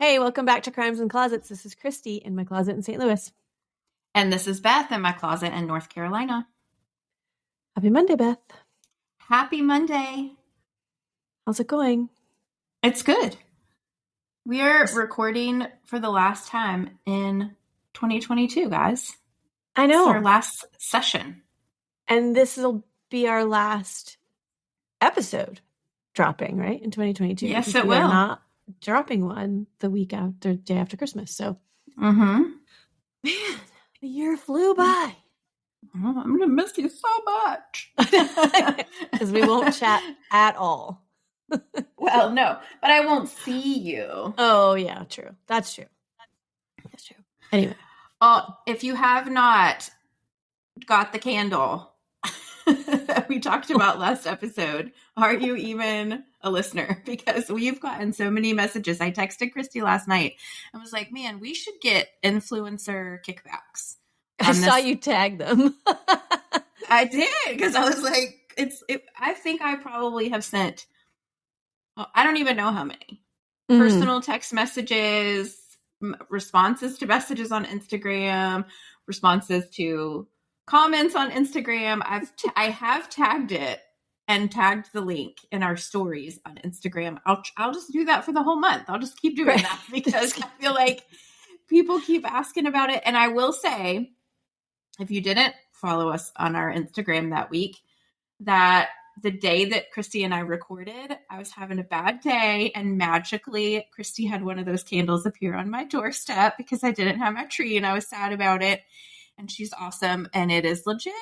Hey, welcome back to Crimes and Closets. This is Christy in my closet in St. Louis. And this is Beth in my closet in North Carolina. Happy Monday, Beth. Happy Monday. How's it going? It's good. We are recording for the last time in 2022, guys. I know. It's our last session. And this will be our last episode dropping, right? In 2022. Yes, it will. We're not dropping one the day after Christmas. So, man, the year flew by. I'm going to miss you so much. Because we won't chat at all. Well, no, but I won't see you. Oh, yeah, true. That's true. That's true. Anyway. If you have not got the candle that we talked about last episode, are you even a listener? Because we've gotten so many messages. I texted Christy last night and was like, man, we should get influencer kickbacks. I saw you tag them. I did, because I was like, I think I probably have sent, I don't even know how many personal text messages, responses to messages on Instagram, responses to comments on Instagram. I have tagged it and tagged the link in our stories on Instagram. I'll just do that for the whole month. I'll just keep doing that because I feel like people keep asking about it. And I will say, if you didn't follow us on our Instagram that week, that the day that Christy and I recorded, I was having a bad day, and magically Christy had one of those candles appear on my doorstep because I didn't have my tree and I was sad about it. And she's awesome, and it is legit.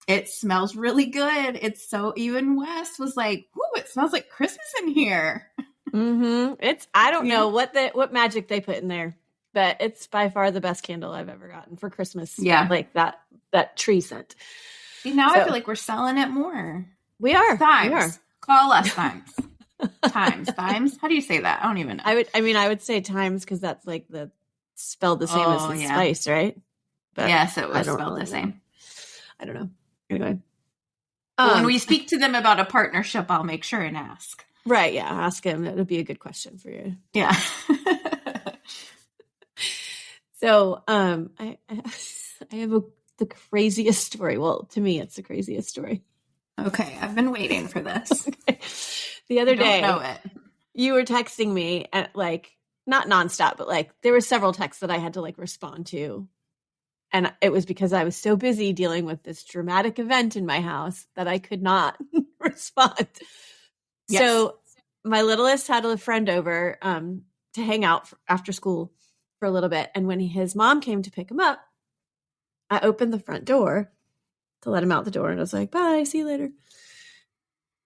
It smells really good. It's so, even Wes was like, "Ooh, it smells like Christmas in here." I don't know what magic they put in there, but it's by far the best candle I've ever gotten for Christmas. Yeah, like that tree scent. See, now I feel like we're selling it more. We are. Thymes. We are. Call us Thymes. Thymes. How do you say that? I don't even know. I would say Thymes because that's like spelled the same as the spice, right? But yes, it was spelled the same. I don't know. Anyway. When we speak to them about a partnership, I'll make sure and ask. Right, yeah. Ask him. That would be a good question for you. Yeah. So, I have the craziest story. Well, to me, it's the craziest story. Okay, I've been waiting for this. Okay. The other day, know it. You were texting me at not nonstop, but there were several texts that I had to respond to. And it was because I was so busy dealing with this dramatic event in my house that I could not respond. Yes. So my littlest had a friend over to hang out after school for a little bit. And when his mom came to pick him up, I opened the front door to let him out the door. And I was like, bye, see you later.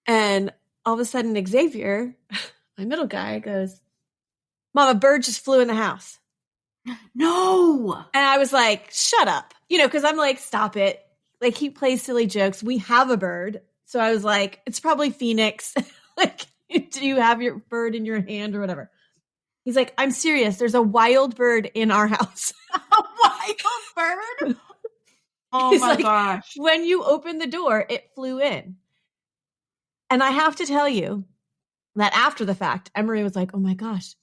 And all of a sudden, Xavier, my middle guy, goes, Mom, a bird just flew in the house. No. And I was like, shut up. Because I'm like, stop it. He plays silly jokes. We have a bird. So I was like, it's probably Phoenix. Do you have your bird in your hand or whatever? He's like, I'm serious. There's a wild bird in our house. A wild bird? Oh my gosh. When you opened the door, it flew in. And I have to tell you that after the fact, Emery was like, oh my gosh,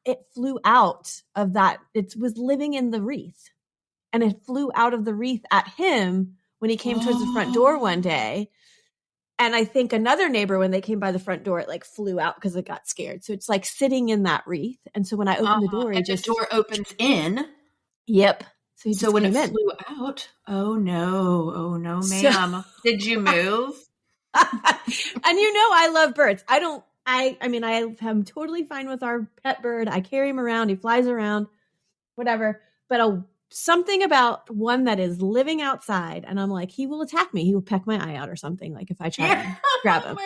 it flew out of that. It was living in the wreath. And it flew out of the wreath at him when he came towards the front door one day. And I think another neighbor, when they came by the front door, it flew out because it got scared. So it's sitting in that wreath. And so when I opened the door, the door opens in. Yep. So when it flew out, oh no, ma'am. So, did you move? And I love birds. I am totally fine with our pet bird. I carry him around. He flies around, whatever. But something about one that is living outside, and I'm like, he will attack me. He will peck my eye out or something. If I try to grab him,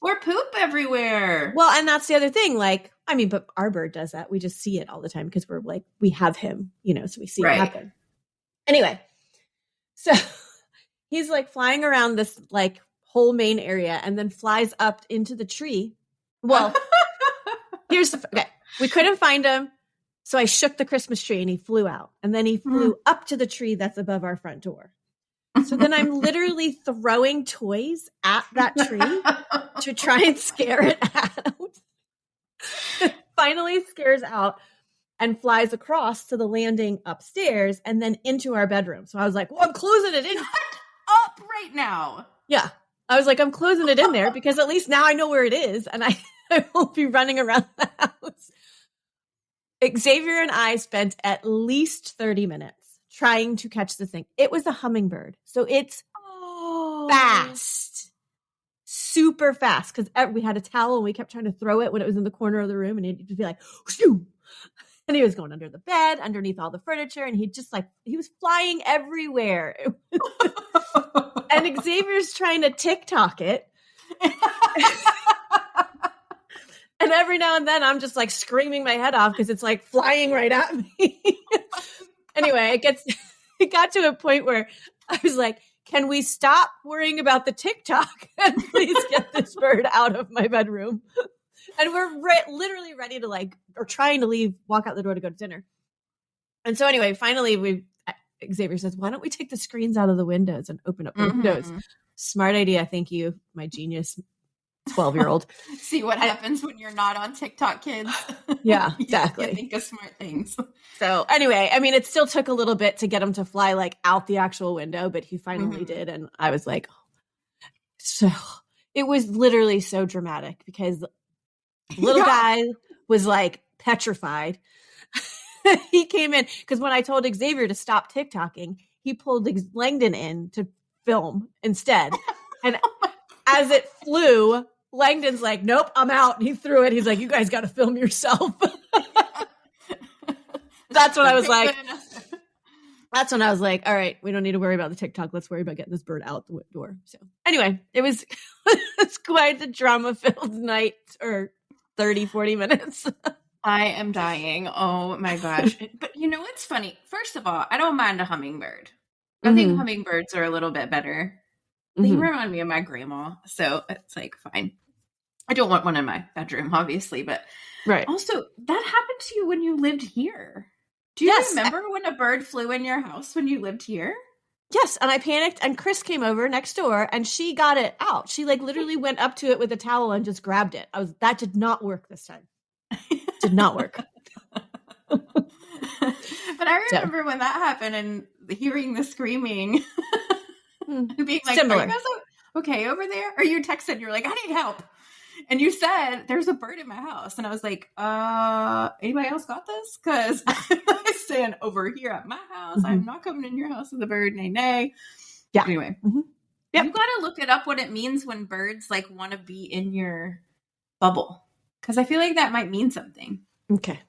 or poop everywhere. Well, and that's the other thing. But our bird does that. We just see it all the time because we're we have him, so we see it happen. Anyway, so he's flying around this whole main area and then flies up into the tree. Well, we couldn't find him. So I shook the Christmas tree and he flew out. And then he flew up to the tree that's above our front door. So then I'm literally throwing toys at that tree to try and scare it out. finally scares out and flies across to the landing upstairs and then into our bedroom. So I was like, well, I'm closing it in. Up right now. Yeah. I was like, I'm closing it in there because at least now I know where it is and I won't be running around the house. Xavier and I spent at least 30 minutes trying to catch the thing. It was a hummingbird. So it's fast. Super fast. Because we had a towel and we kept trying to throw it when it was in the corner of the room and it'd just be like, shoo. And he was going under the bed, underneath all the furniture, and he was flying everywhere. And Xavier's trying to TikTok it. And every now and then I'm just like screaming my head off because it's like flying right at me. Anyway, it got to a point where I was like, can we stop worrying about the TikTok and please get this bird out of my bedroom? And we're literally ready to or trying to leave, walk out the door to go to dinner. And so anyway, finally Xavier says, why don't we take the screens out of the windows and open up the windows? Smart idea. Thank you, my genius 12-year-old. See what happens when you're not on TikTok, kids. Yeah, exactly. You think of smart things. So anyway, I mean, it still took a little bit to get him to fly out the actual window, but he finally did. And I was like, so it was literally so dramatic because little guy was petrified. He came in because when I told Xavier to stop TikToking, he pulled Langdon in to film instead. And as it flew, Langdon's like, nope, I'm out. And he threw it. He's like, you guys got to film yourself. That's when I was like, all right, we don't need to worry about the TikTok. Let's worry about getting this bird out the door. So anyway, it was it's quite a drama-filled night, or 30, 40 minutes. I am dying. Oh my gosh. But you know what's funny? First of all, I don't mind a hummingbird. I think hummingbirds are a little bit better. They remind me of my grandma. So it's fine. I don't want one in my bedroom, obviously. But also, that happened to you when you lived here. Do you remember when a bird flew in your house when you lived here? Yes, and I panicked, and Chris came over next door, and she got it out. She literally went up to it with a towel and just grabbed it. That did not work this time. Did not work. But I remember when that happened and hearing the screaming and being like, similar. Are you guys okay over there? Or you texted, you're like, I need help. And you said, there's a bird in my house. And I was like, anybody else got this? Because I'm staying over here at my house. I'm not coming in your house with a bird. Nay, nay. Yeah. Anyway. Yep. You got to look it up what it means when birds want to be in your bubble. Because I feel like that might mean something. Okay.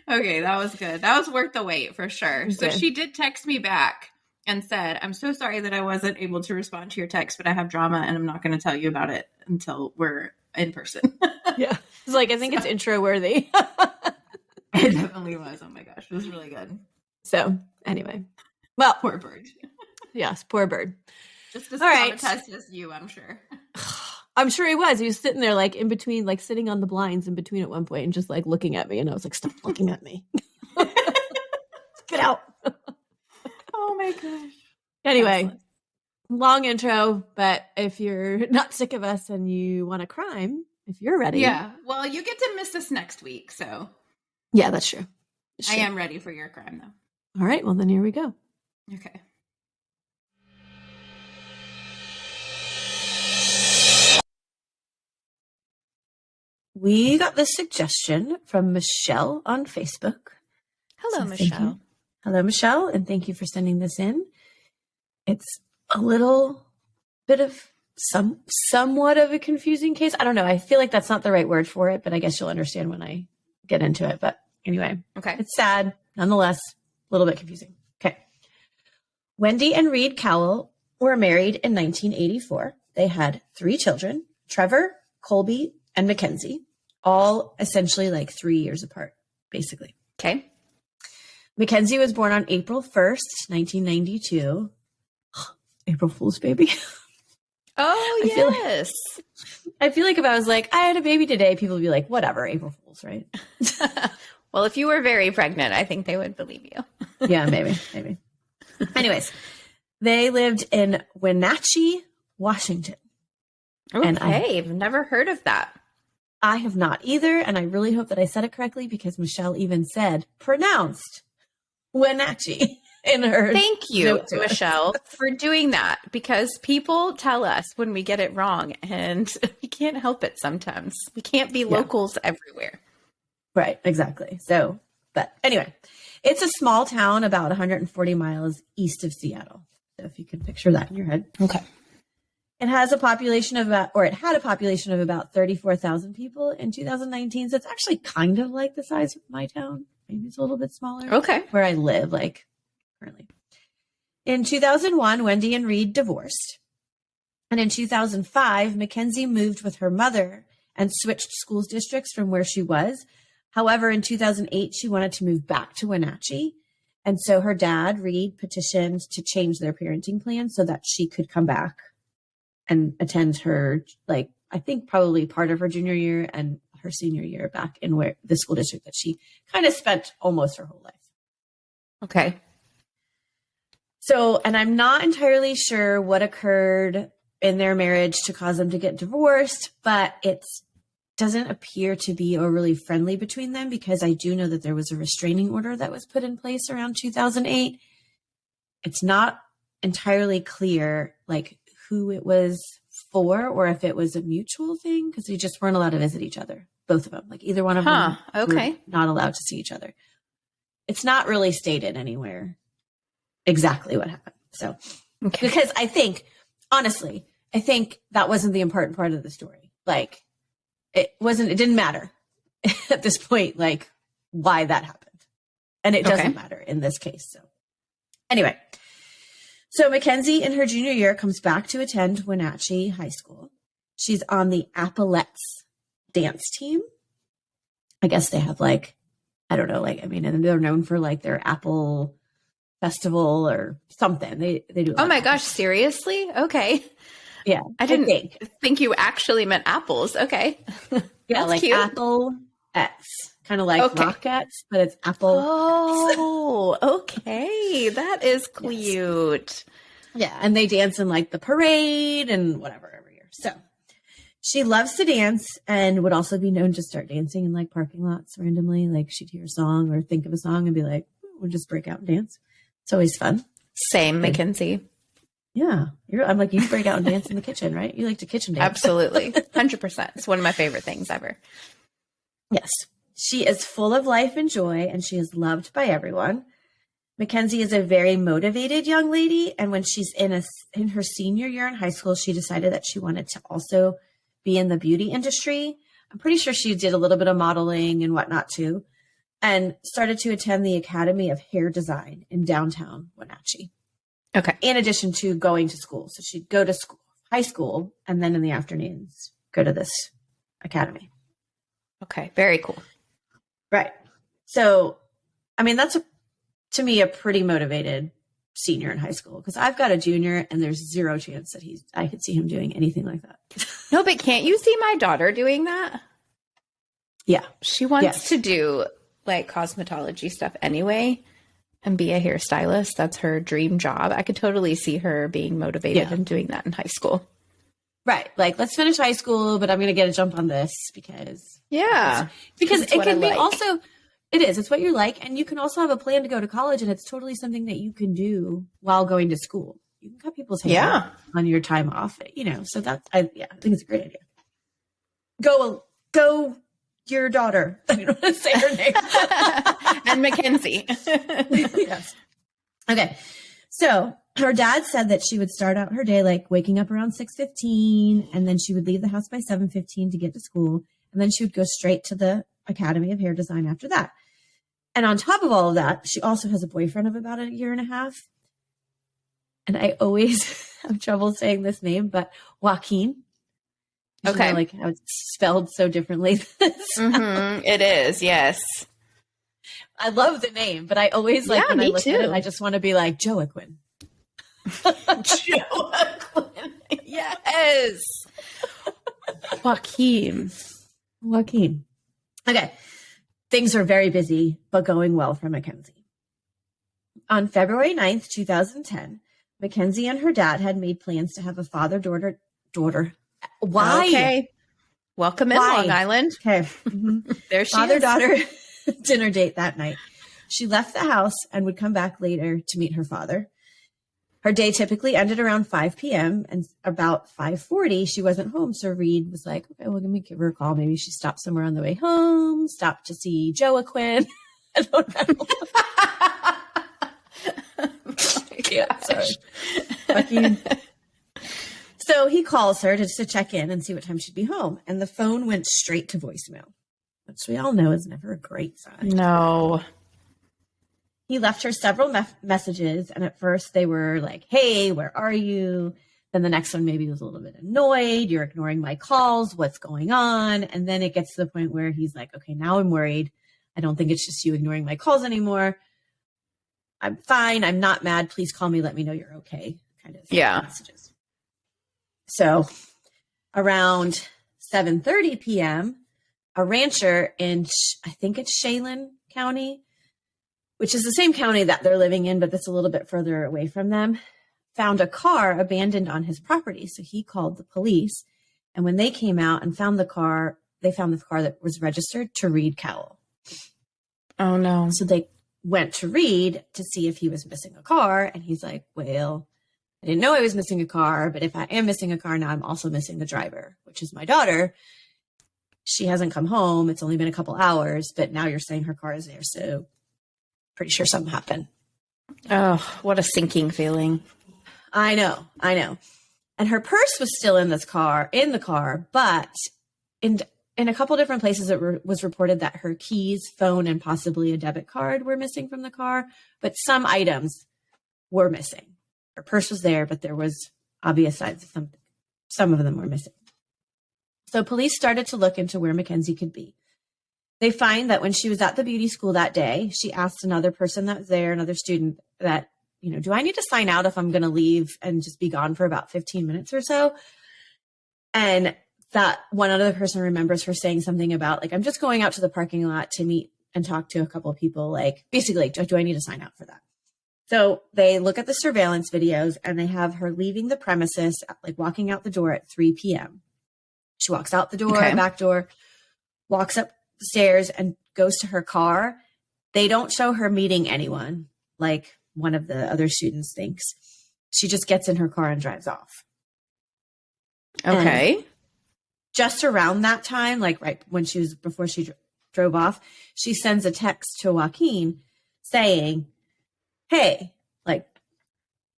Okay, that was good. That was worth the wait for sure. Okay. So she did text me back and said, I'm so sorry that I wasn't able to respond to your text, but I have drama and I'm not going to tell you about it until we're in person. Yeah. It's I think it's intro worthy. It definitely was. Oh my gosh. It was really good. So anyway, well, poor bird. Yes, poor bird. Just as traumatized as you, I'm sure. I'm sure he was. He was sitting there in between, sitting on the blinds in between at one point and just looking at me. And I was like, stop looking at me. Get out. Oh my gosh. Anyway, excellent. Long intro, but if you're not sick of us and you want a crime, if you're ready. Yeah. Well, you get to miss us next week. So yeah, that's true. I am ready for your crime though. All right. Well, then here we go. Okay. We got this suggestion from Michelle on Facebook. Hello, Michelle. Hello, Michelle, and thank you for sending this in. It's a little bit of somewhat of a confusing case. I don't know. I feel like that's not the right word for it, but I guess you'll understand when I get into it. But anyway, okay. It's sad, nonetheless, a little bit confusing. Okay. Wendy and Reed Cowell were married in 1984. They had 3 children, Trevor, Colby, and Mackenzie, all essentially 3 years apart, basically. Okay. Mackenzie was born on April 1st, 1992. April Fool's baby. Oh, yes. I feel like if I was I had a baby today, people would be like, whatever, April Fool's, right? Well, if you were very pregnant, I think they would believe you. Yeah, maybe. Anyways, they lived in Wenatchee, Washington. And I've never heard of that. I have not either. And I really hope that I said it correctly because Michelle even said pronounced Wenatchee in her. Thank you, Michelle, for doing that, because people tell us when we get it wrong and we can't help it sometimes. We can't be locals everywhere. Right, exactly. So, but anyway, it's a small town about 140 miles east of Seattle. So if you can picture that in your head. Okay. It has a population of it had a population of about 34,000 people in 2019. So it's actually kind of like the size of my town. Maybe it's a little bit smaller. Okay. Where I live, like currently. In 2001, Wendy and Reed divorced. And in 2005, Mackenzie moved with her mother and switched school districts from where she was. However, in 2008, she wanted to move back to Wenatchee. And so her dad, Reed, petitioned to change their parenting plan so that she could come back and attend her, like, I think probably part of her junior year and her senior year back in where the school district that she kind of spent almost her whole life. Okay. So, and I'm not entirely sure what occurred in their marriage to cause them to get divorced, but it doesn't appear to be overly friendly between them, because I do know that there was a restraining order that was put in place around 2008. It's not entirely clear, like, who it was for or if it was a mutual thing, because they just weren't allowed to visit each other, both of them. Like either one of them were not allowed to see each other. It's not really stated anywhere exactly what happened. So, because I think, honestly, I think that wasn't the important part of the story. Like it didn't matter at this point, like why that happened. And it doesn't matter in this case. So anyway. So Mackenzie in her junior year comes back to attend Wenatchee High School. She's on the Appalettes dance team. I guess they have like, I don't know, like, I mean, and they're known for like their apple festival or something. They do. Oh my gosh. Seriously? Okay. Yeah. I didn't think you actually meant apples. Okay. Yeah. That's like cute. Appleettes. Kind of like Rockettes, but it's apple. Oh, okay. That is cute. Yes. Yeah. And they dance in like the parade and whatever every year. So she loves to dance and would also be known to start dancing in like parking lots randomly. Like she'd hear a song or think of a song and be like, we'll just break out and dance. It's always fun. Same, Mackenzie. Yeah. I'm like, you break out and dance in the kitchen, right? You like to kitchen dance. Absolutely. 100%. It's one of my favorite things ever. Yes. She is full of life and joy, and she is loved by everyone. Mackenzie is a very motivated young lady, and when she's in her senior year in high school, she decided that she wanted to also be in the beauty industry. I'm pretty sure she did a little bit of modeling and whatnot too, and started to attend the Academy of Hair Design in downtown Wenatchee. Okay. In addition to going to school. So she'd go to school, high school, and then in the afternoons, go to this academy. Okay. Very cool. Right. So, I mean, that's to me a pretty motivated senior in high school, because I've got a junior and there's zero chance that I could see him doing anything like that. No, but can't you see my daughter doing that? Yeah. She wants to do like cosmetology stuff anyway and be a hairstylist. That's her dream job. I could totally see her being motivated and doing that in high school. Right. Like, let's finish high school, but I'm going to get a jump on this because it can be also, it is, it's what you like. And you can also have a plan to go to college, and it's totally something that you can do while going to school. You can cut people's hair on your time off, so I think it's a great idea. Go your daughter. I don't want to say her name. And Mackenzie. Yes. Okay. So her dad said that she would start out her day like waking up around 6:15, and then she would leave the house by 7:15 to get to school. And then she would go straight to the Academy of Hair Design after that. And on top of all of that, she also has a boyfriend of about a year and a half. And I always have trouble saying this name, but Joaquin. Okay. Like how it's spelled so differently. It is. Yes. I love the name, but I always when I look at it, I just want to be like Joaquin. Joaquin. Yes. Joaquin. Okay. Things are very busy, but going well for Mackenzie. On February 9th, 2010, Mackenzie and her dad had made plans to have a father-daughter Why? Okay. Welcome in, Long Island. Okay. There she is. Father-daughter dinner date that night. She left the house and would come back later to meet her father. Her day typically ended around 5 p.m. and about 5:40, she wasn't home. So Reed was like, okay, well, let me give her a call. Maybe she stopped somewhere on the way home, stopped to see Joaquin. I don't know. Yeah, sorry. Fucking. So he calls her to check in and see what time she'd be home. And the phone went straight to voicemail, which we all know is never a great sign. No. He left her several messages, and at first they were like, hey, where are you? Then the next one maybe was a little bit annoyed. You're ignoring my calls. What's going on? And then it gets to the point where he's like, okay, now I'm worried. I don't think it's just you ignoring my calls anymore. I'm fine. I'm not mad. Please call me. Let me know you're okay. Kind of messages. So around 7:30 p.m., a rancher in, I think it's Chelan County, which is the same county that they're living in, but that's a little bit further away from them, found a car abandoned on his property. So he called the police. And when they came out and found the car, they found the car that was registered to Reed Cowell. Oh, no. So they went to Reed to see if he was missing a car. And he's like, well, I didn't know I was missing a car, but if I am missing a car now, I'm also missing the driver, which is my daughter. She hasn't come home. It's only been a couple hours, but now you're saying her car is there. So pretty sure something happened. Oh, what a sinking feeling. I know. And her purse was still in the car, but in a couple different places it was reported that her keys, phone, and possibly a debit card were missing from the car, but some items were missing. Her purse was there, but there was obvious signs of some of them were missing. So police started to look into where Mackenzie could be. They find that when she was at the beauty school that day, she asked another person that was there, another student, that, do I need to sign out if I'm going to leave and just be gone for about 15 minutes or so? And that one other person remembers her saying something about, like, I'm just going out to the parking lot to meet and talk to a couple of people. Like, basically, do I need to sign out for that? So they look at the surveillance videos and they have her leaving the premises, like walking out the door at 3 p.m. She walks out the door, back door, walks up the stairs and goes to her car. They don't show her meeting anyone, like one of the other students thinks. She just gets in her car and drives off. Okay. And just around that time, like right when before she drove off, she sends a text to Joaquin saying, hey, like,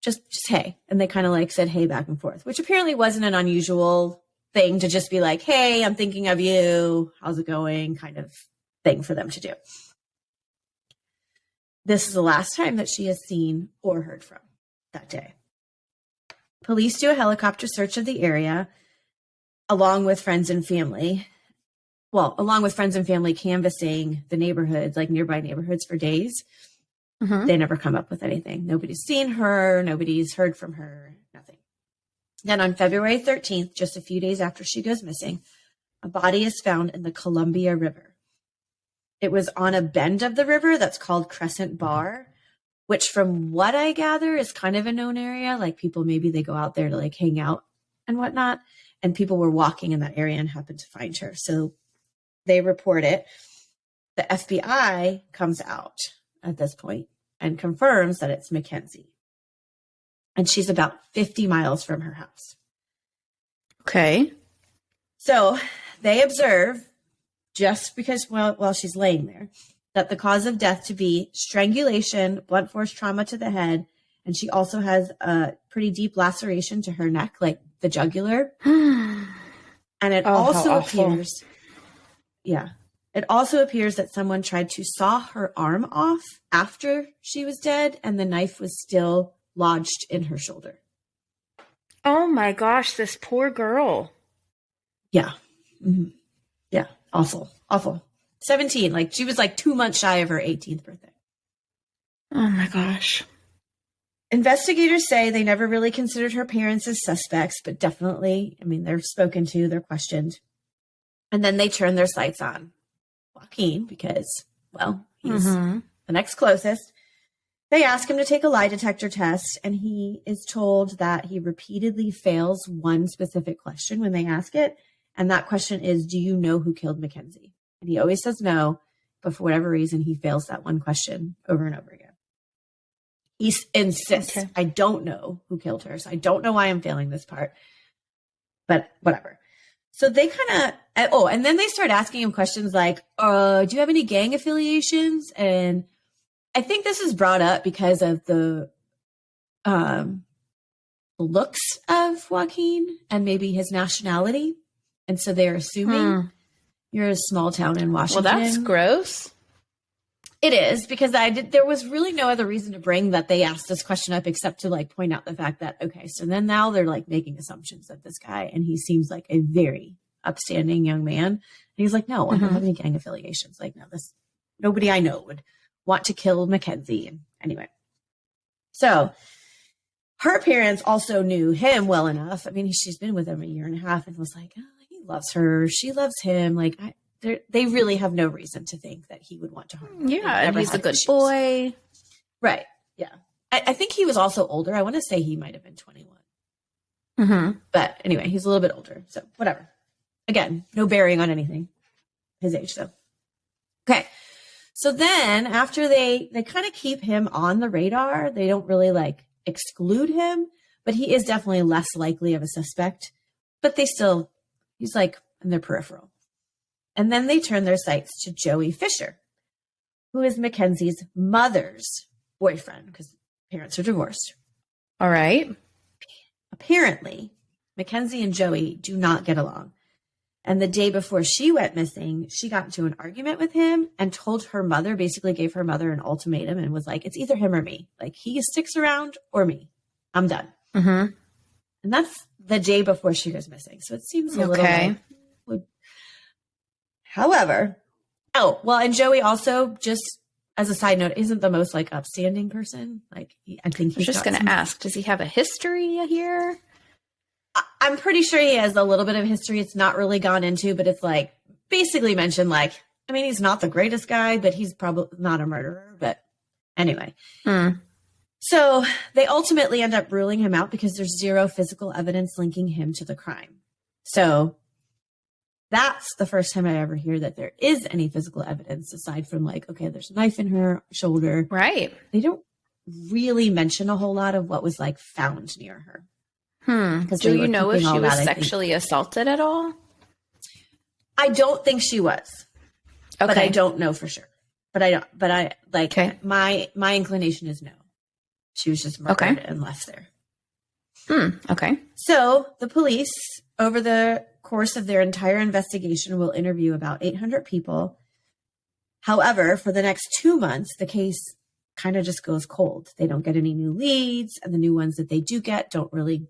just hey. And they kind of like said hey back and forth, which apparently wasn't an unusual thing to just be like, hey, I'm thinking of you. How's it going? Kind of thing for them to do. This is the last time that she is seen or heard from that day. Police do a helicopter search of the area along with friends and family. Well, along with friends and family canvassing the neighborhoods, like nearby neighborhoods for days. Mm-hmm. They never come up with anything. Nobody's seen her. Nobody's heard from her. Nothing. Then on February 13th, just a few days after she goes missing, a body is found in the Columbia River. It was on a bend of the river that's called Crescent Bar, which from what I gather is kind of a known area. Like people, maybe they go out there to like hang out and whatnot. And people were walking in that area and happened to find her. So they report it. The FBI comes out at this point and confirms that it's Mackenzie. And she's about 50 miles from her house. Okay. So they observe, just because while she's laying there, that the cause of death to be strangulation, blunt force trauma to the head, and she also has a pretty deep laceration to her neck, like the jugular. And it also appears, it also appears that someone tried to saw her arm off after she was dead, and the knife was still lodged in her shoulder. Oh my gosh, this poor girl. Yeah. Mm-hmm. Yeah. Awful. 17. Like she was like 2 months shy of her 18th birthday. Oh my gosh. Investigators say they never really considered her parents as suspects, but definitely, I mean, they're spoken to, they're questioned. And then they turn their sights on Joaquin because, well, he's the next closest. They ask him to take a lie detector test, and he is told that he repeatedly fails one specific question when they ask it. And that question is, do you know who killed Mackenzie? And he always says no, but for whatever reason, he fails that one question over and over again. He insists, I don't know who killed her, so I don't know why I'm failing this part, but whatever. So they kind of, and then they start asking him questions like, do you have any gang affiliations? And I think this is brought up because of the looks of Joaquin and maybe his nationality. And so they're assuming you're a small town in Washington. Well, that's gross. It is, because there was really no other reason to bring that they asked this question up except to like point out the fact that, okay, so then now they're like making assumptions of this guy, and he seems like a very upstanding young man. And he's like, no, I don't have any gang affiliations. Like, no, nobody I know would want to kill Mackenzie. And anyway, so her parents also knew him well enough. I mean, she's been with him 1.5 years and was like, oh, he loves her. She loves him. Like, they really have no reason to think that he would want to harm her. Yeah, and he's a good boy. Right, yeah. I think he was also older. I want to say he might have been 21. Mm-hmm. But anyway, he's a little bit older, so whatever. Again, no bearing on anything. His age, though. Okay, so then after they kind of keep him on the radar, they don't really, like, exclude him, but he is definitely less likely of a suspect. But he's, like, in their peripheral. And then they turn their sights to Joey Fisher, who is Mackenzie's mother's boyfriend, because parents are divorced. All right. Apparently, Mackenzie and Joey do not get along. And the day before she went missing, she got into an argument with him and told her mother, basically gave her mother an ultimatum and was like, it's either him or me. Like, he sticks around or me. I'm done. Mm-hmm. And that's the day before she goes missing. So it seems a little like, however, and Joey also, just as a side note, isn't the most like upstanding person. Like, I think he's just going to ask, does he have a history here? I'm pretty sure he has a little bit of history. It's not really gone into, but it's like basically mentioned, like, I mean, he's not the greatest guy, but he's probably not a murderer. But anyway, so they ultimately end up ruling him out because there's zero physical evidence linking him to the crime. So that's the first time I ever hear that there is any physical evidence aside from like, okay, there's a knife in her shoulder. Right. They don't really mention a whole lot of what was like found near her. Do you know if she was sexually assaulted at all? I don't think she was. Okay. But I don't know for sure. But I like, my inclination is no. She was just murdered and left there. Okay. So the police, over the course of their entire investigation, will interview about 800 people. However, for the next 2 months, the case kind of just goes cold. They don't get any new leads, and the new ones that they do get don't really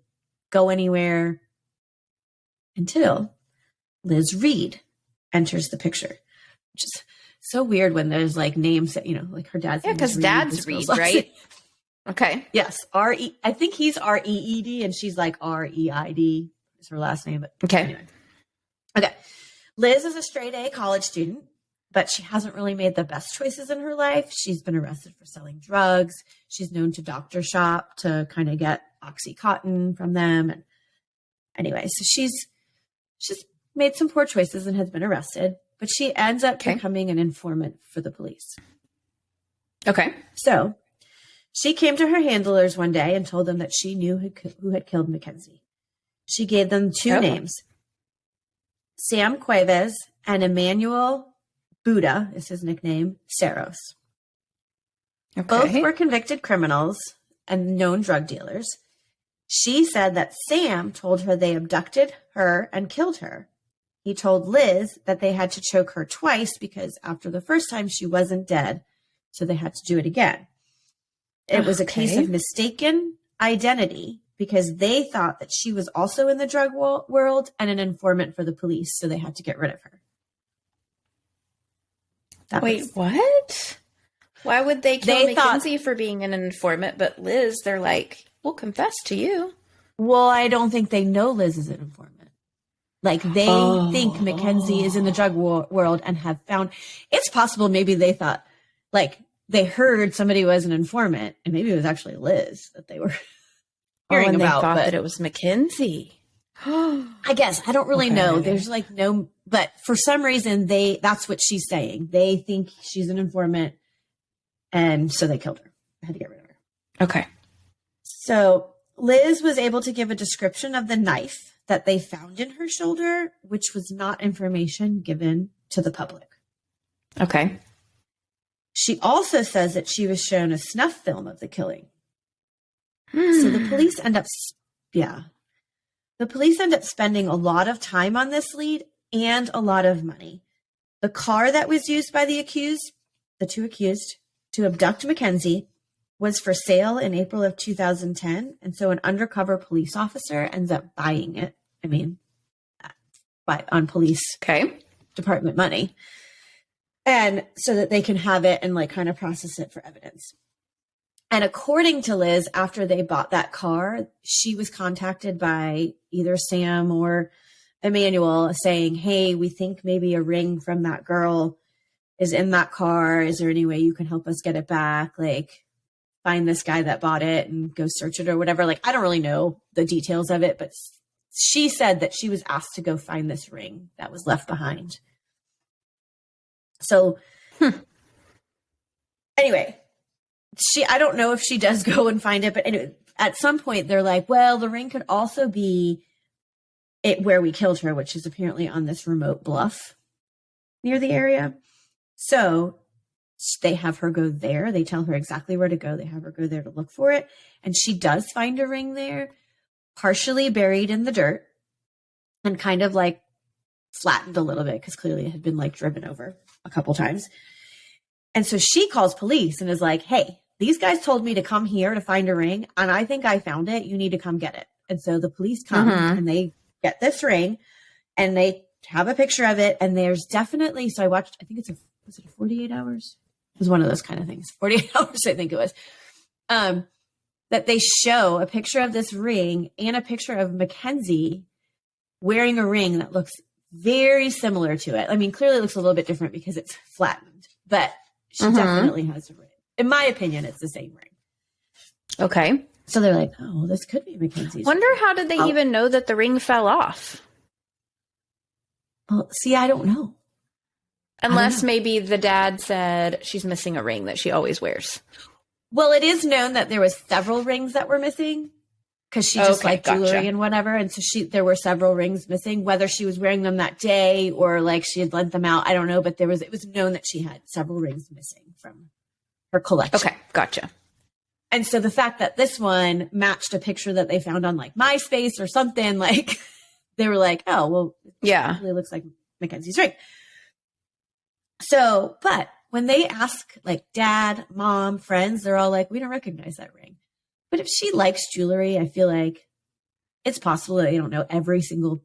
go anywhere until Liz Reed enters the picture, which is so weird when there's like names that, like her dad's name. Because dad's Reed, right? Okay. Yes. R-E. I think he's R-E-E-D and she's like R-E-I-D is her last name. But okay. Anyway. Okay. Liz is a straight A college student, but she hasn't really made the best choices in her life. She's been arrested for selling drugs. She's known to doctor shop to kind of get Oxycontin from them. And anyway, so she's made some poor choices and has been arrested, but she ends up becoming an informant for the police. Okay. So she came to her handlers one day and told them that she knew who had killed Mackenzie. She gave them two names, Sam Cuevas and Emmanuel Buda is his nickname, Saros. Okay. Both were convicted criminals and known drug dealers. She said that Sam told her they abducted her and killed her. He told Liz that they had to choke her twice because after the first time she wasn't dead, so they had to do it again. It was a case of mistaken identity because they thought that she was also in the drug world and an informant for the police, so they had to get rid of her. Wait, what? Why would they kill Mackenzie for being an informant, but Liz, they're like, we'll confess to you. Well, I don't think they know Liz is an informant. Like, they think Mackenzie is in the drug world and have found... It's possible maybe they thought, like, they heard somebody was an informant, and maybe it was actually Liz that they were hearing and about. They thought but that it was Mackenzie. I guess. I don't really know. There's like no, but for some reason that's what she's saying. They think she's an informant, and so they killed her. I had to get rid of her. Okay. So Liz was able to give a description of the knife that they found in her shoulder, which was not information given to the public. Okay. She also says that she was shown a snuff film of the killing. So the police end up spending a lot of time on this lead and a lot of money. The car that was used by the two accused, to abduct Mackenzie was for sale in April of 2010. And so an undercover police officer ends up buying it. I mean, on police department money. And so that they can have it and like kind of process it for evidence. And according to Liz, after they bought that car, she was contacted by either Sam or Emmanuel saying, hey, we think maybe a ring from that girl is in that car. Is there any way you can help us get it back? Like, find this guy that bought it and go search it or whatever. Like, I don't really know the details of it, but she said that she was asked to go find this ring that was left behind. So anyway, I don't know if she does go and find it, but anyway, at some point they're like, well, the ring could also be where we killed her, which is apparently on this remote bluff near the area. So they have her go there. They tell her exactly where to go. They have her go there to look for it. And she does find a ring there, partially buried in the dirt and kind of like flattened a little bit because clearly it had been like driven over a couple times. And so she calls police and is like, hey, these guys told me to come here to find a ring, and I think I found it. You need to come get it. And so the police come and they get this ring and they have a picture of it. And there's definitely, so I watched, I think was it 48 hours? It was one of those kind of things. 48 hours, I think it was. That they show a picture of this ring and a picture of Mackenzie wearing a ring that looks very similar to it. I mean, clearly it looks a little bit different because it's flattened, but she definitely has a ring. In my opinion, it's the same ring. Okay. So they're like, oh, well, this could be Mackenzie's Wonder ring. how did they even know that the ring fell off? Well, see, I don't know. Unless maybe the dad said she's missing a ring that she always wears. Well, it is known that there was several rings that were missing because she just liked jewelry and whatever. And so there were several rings missing, whether she was wearing them that day or like she had lent them out. I don't know, but it was known that she had several rings missing from her collection. Okay, gotcha. And so the fact that this one matched a picture that they found on like MySpace or something, like they were like, oh, well, yeah, it really looks like Mackenzie's ring. So, but when they ask like dad, mom, friends, they're all like, we don't recognize that ring. But if she likes jewelry, I feel like it's possible that you don't know every single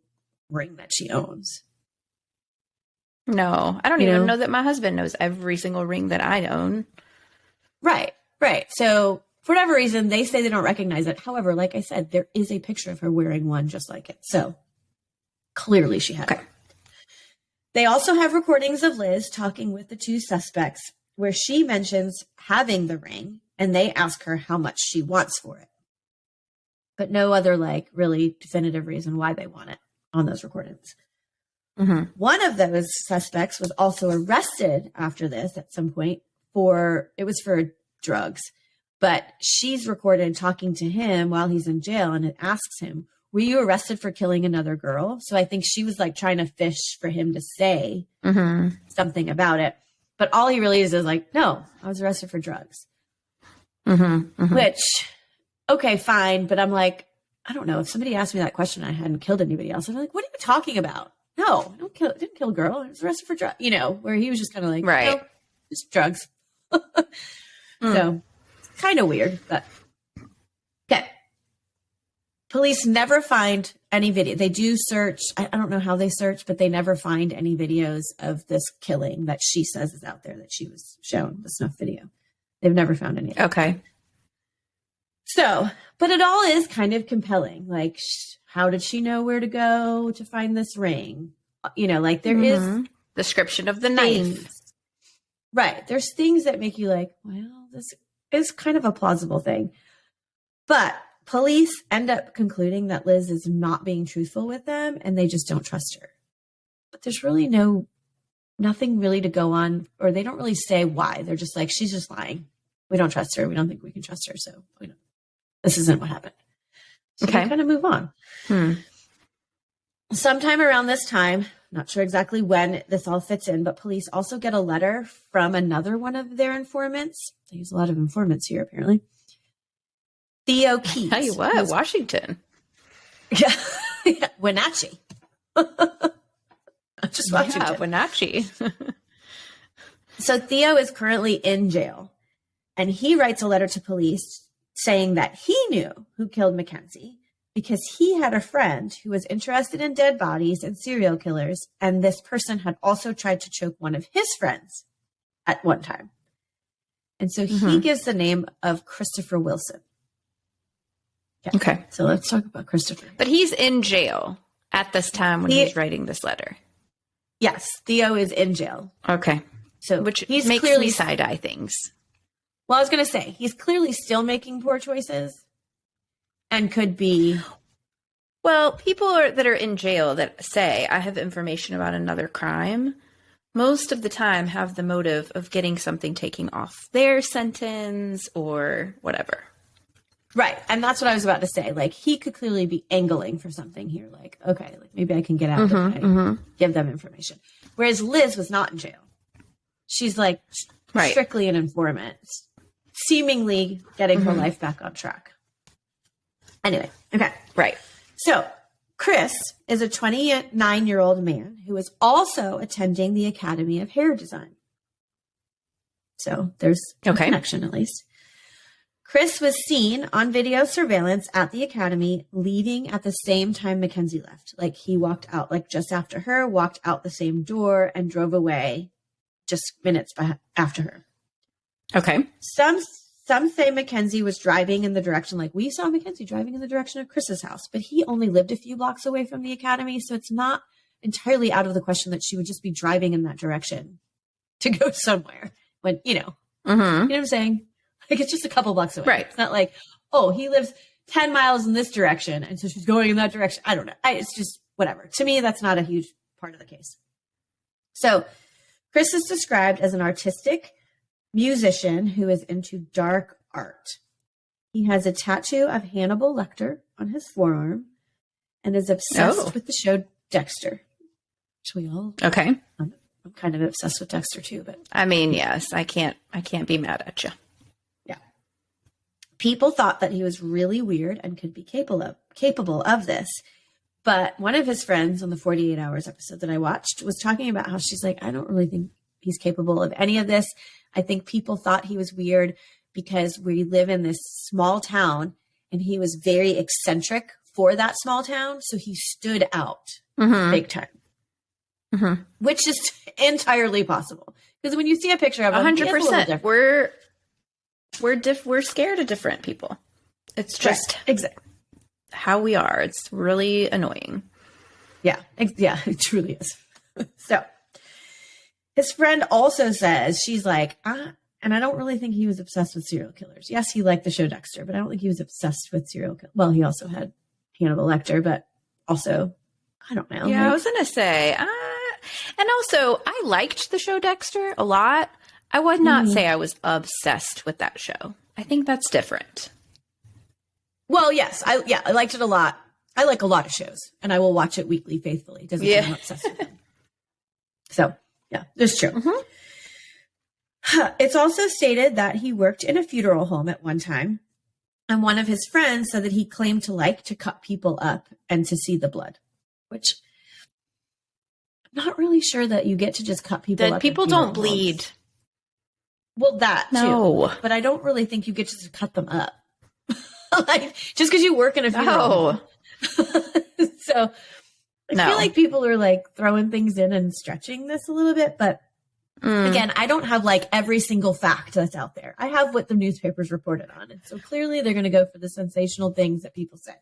ring that she owns. No, I don't even know that my husband knows every single ring that I own. Right. So for whatever reason, they say they don't recognize it. However, like I said, there is a picture of her wearing one just like it. So clearly she had it. They also have recordings of Liz talking with the two suspects where she mentions having the ring and they ask her how much she wants for it. But no other like really definitive reason why they want it on those recordings. One of those suspects was also arrested after this at some point for drugs. But she's recorded talking to him while he's in jail and it asks him, were you arrested for killing another girl? So I think she was like trying to fish for him to say something about it. But all he really is like, no, I was arrested for drugs. Which, okay, fine. But I'm like, I don't know. If somebody asked me that question, I hadn't killed anybody else. I'm like, what are you talking about? No, didn't kill a girl. I was arrested for drugs. Where he was just kind of like, right. No, just drugs. So kind of weird, but okay. Police never find any video. They do search. I don't know how they search, but they never find any videos of this killing that she says is out there that she was shown, the snuff video. They've never found any. Okay. So, but it all is kind of compelling. Like, how did she know where to go to find this ring? Like there is description of the knife. Right. There's things that make you like, well, this is kind of a plausible thing. But police end up concluding that Liz is not being truthful with them and they just don't trust her. But there's really nothing really to go on, or they don't really say why. They're just like, she's just lying. We don't trust her. We don't think we can trust her. So this isn't what happened. So they kind of move on. Sometime around this time, not sure exactly when this all fits in, but police also get a letter from another one of their informants. They use a lot of informants here, apparently. Theo Keats. Tell you what, Washington. Yeah. Wenatchee. Just Washington. Yeah, Wenatchee. So Theo is currently in jail, and he writes a letter to police saying that he knew who killed Mackenzie because he had a friend who was interested in dead bodies and serial killers, and this person had also tried to choke one of his friends at one time. And so he gives the name of Christopher Wilson. Okay. So let's talk about Christopher. But he's in jail at this time when he's writing this letter. Yes, Theo is in jail. Okay. So which he's makes clearly me side-eye things. Well, I was going to say, he's clearly still making poor choices and could be. Well, people that are in jail that say, I have information about another crime, most of the time have the motive of getting something taken off their sentence or whatever. Right. And that's what I was about to say. Like, he could clearly be angling for something here. Like, okay, like maybe I can get out if I give them information. Whereas Liz was not in jail. She's like strictly an informant, seemingly getting her life back on track. Anyway. Okay. Right. So Chris is a 29-year-old man who is also attending the Academy of Hair Design. So there's a connection at least. Chris was seen on video surveillance at the academy leaving at the same time Mackenzie left. Like he walked out like just after her, walked out the same door and drove away just minutes after her. Okay. Some say Mackenzie was driving in the direction, like we saw Mackenzie driving in the direction of Chris's house, but he only lived a few blocks away from the academy. So it's not entirely out of the question that she would just be driving in that direction to go somewhere when, you know what I'm saying? Like it's just a couple blocks away. Right. It's not like, oh, he lives 10 miles in this direction. And so she's going in that direction. I don't know. It's just whatever. To me, that's not a huge part of the case. So Chris is described as an artistic musician who is into dark art. He has a tattoo of Hannibal Lecter on his forearm and is obsessed with the show Dexter. Which we all I'm kind of obsessed with Dexter too, but I mean, yes, I can't be mad at you. Yeah. People thought that he was really weird and could be capable of this. But one of his friends on the 48 Hours episode that I watched was talking about how she's like, I don't really think he's capable of any of this. I think people thought he was weird because we live in this small town and he was very eccentric for that small town. So he stood out big time, which is entirely possible. Because when you see a picture of him, 100%, we're scared of different people. It's just how we are. It's really annoying. Yeah, it truly is. So his friend also says, she's like, and I don't really think he was obsessed with serial killers. Yes, he liked the show Dexter, but I don't think he was obsessed with serial killers. Well, he also had Hannibal Lecter, but also, I don't know. Yeah, I was going to say, and also, I liked the show Dexter a lot. I would not say I was obsessed with that show. I think that's different. Well, yes, I liked it a lot. I like a lot of shows, and I will watch it weekly faithfully. It doesn't mean I'm obsessed with them. So, yeah, that's true. It's also stated that he worked in a funeral home at one time, and one of his friends said that he claimed to like to cut people up and to see the blood, which I'm not really sure that you get to just cut people up. People don't bleed. Homes. Well, that too. But I don't really think you get to cut them up. Like, just because you work in a funeral home. So I feel like people are like throwing things in and stretching this a little bit. But again, I don't have like every single fact that's out there. I have what the newspapers reported on. And so clearly they're going to go for the sensational things that people say.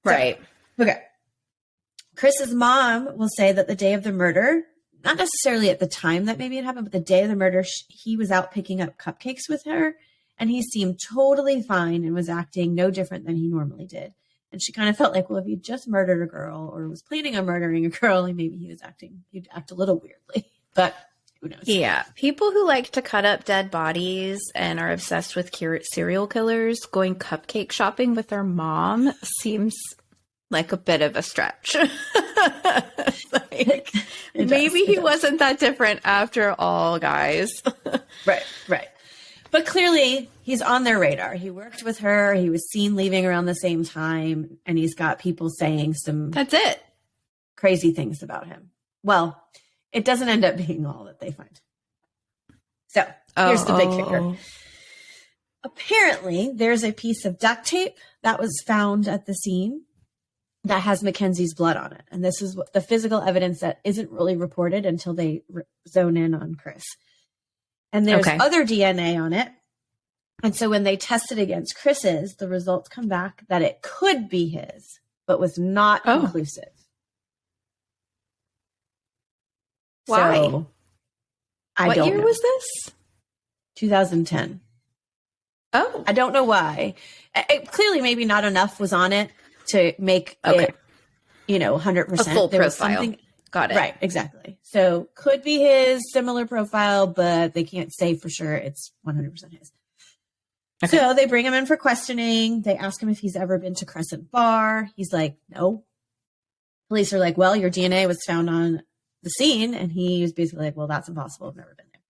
Right. So, okay. Chris's mom will say that the day of the murder, not necessarily at the time that maybe it happened, but the day of the murder, he was out picking up cupcakes with her, and he seemed totally fine and was acting no different than he normally did. And she kind of felt like, well, if he just murdered a girl or was planning on murdering a girl, maybe he'd act a little weirdly, but who knows? Yeah. People who like to cut up dead bodies and are obsessed with serial killers going cupcake shopping with their mom seems like a bit of a stretch. Like, maybe he wasn't that different after all, guys. Right. But clearly, he's on their radar. He worked with her. He was seen leaving around the same time. And he's got people saying some That's it. crazy things about him. Well, it doesn't end up being all that they find. So here's the big kicker. Apparently, there's a piece of duct tape that was found at the scene that has Mackenzie's blood on it. And this is the physical evidence that isn't really reported until they zone in on Chris. And there's other DNA on it. And so when they tested against Chris's, the results come back that it could be his, but was not conclusive. Why? So, I don't know. What year was this? 2010. Oh. I don't know why. Clearly, maybe not enough was on it to make it, 100%. A full there was profile. Got it. Right, exactly. So could be his, similar profile, but they can't say for sure it's 100% his. Okay. So they bring him in for questioning. They ask him if he's ever been to Crescent Bar. He's like, no. Police are like, well, your DNA was found on the scene. And he was basically like, well, that's impossible. I've never been there.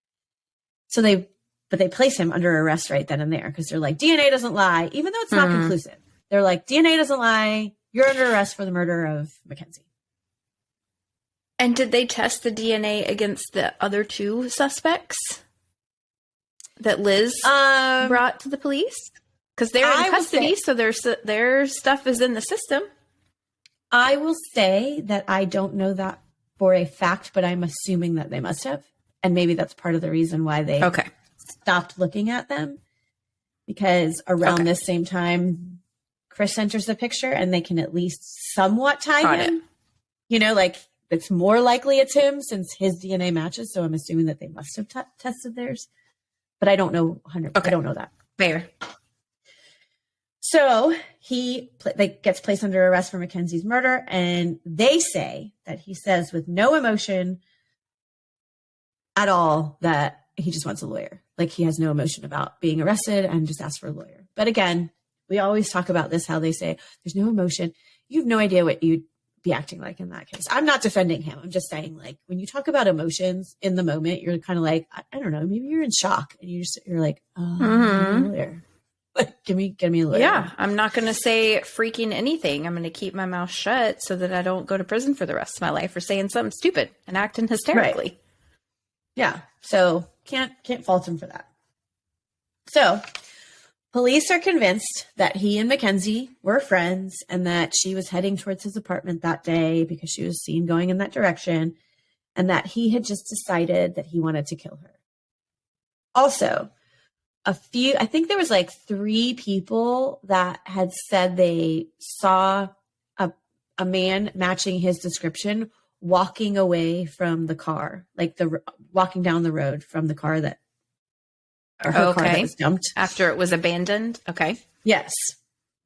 So they place him under arrest right then and there because they're like, DNA doesn't lie, even though it's not conclusive. They're like, DNA doesn't lie. You're under arrest for the murder of Mackenzie. And did they test the DNA against the other two suspects that Liz brought to the police? Because they're in custody, so their stuff is in the system. I will say that I don't know that for a fact, but I'm assuming that they must have. And maybe that's part of the reason why they stopped looking at them. Because around this same time, Chris enters the picture and they can at least somewhat tie him. It's more likely it's him since his DNA matches. So I'm assuming that they must have tested theirs. But I don't know 100%. I don't know that. Fair. So he gets placed under arrest for Mackenzie's murder. And they say that he says with no emotion at all that he just wants a lawyer. Like he has no emotion about being arrested and just asks for a lawyer. But again, we always talk about this, how they say there's no emotion. You have no idea what you'd be acting like in that case. I'm not defending him. I'm just saying, like, when you talk about emotions in the moment, you're kind of like, I don't know, maybe you're in shock and you're like, lawyer. Like, give me a lawyer. Yeah, I'm not going to say freaking anything. I'm going to keep my mouth shut so that I don't go to prison for the rest of my life for saying something stupid and acting hysterically. Right. Yeah. So can't fault him for that. So police are convinced that he and Mackenzie were friends and that she was heading towards his apartment that day because she was seen going in that direction and that he had just decided that he wanted to kill her. Also, I think there was like 3 people that had said they saw a man matching his description walking away from the car, like walking down the road from the car that car that was dumped after it was abandoned. Okay. Yes.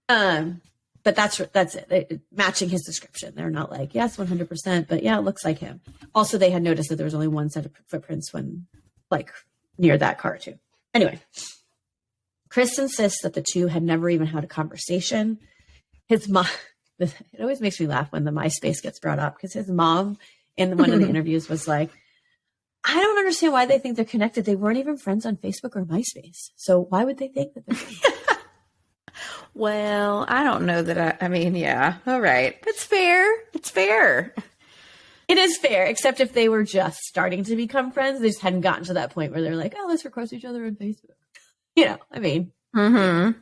But that's it. Matching his description. They're not like, yes, 100%, but yeah, it looks like him. Also, they had noticed that there was only one set of footprints when near that car too. Anyway, Chris insists that the two had never even had a conversation. His mom, it always makes me laugh when the MySpace gets brought up because his mom in one of the interviews was like, I don't understand why they think they're connected. They weren't even friends on Facebook or MySpace. So why would they think that they're friends? Well, I don't know that I mean, yeah. All right. That's fair. It's fair. It is fair, except if they were just starting to become friends. They just hadn't gotten to that point where they're like, oh, let's request each other on Facebook. It's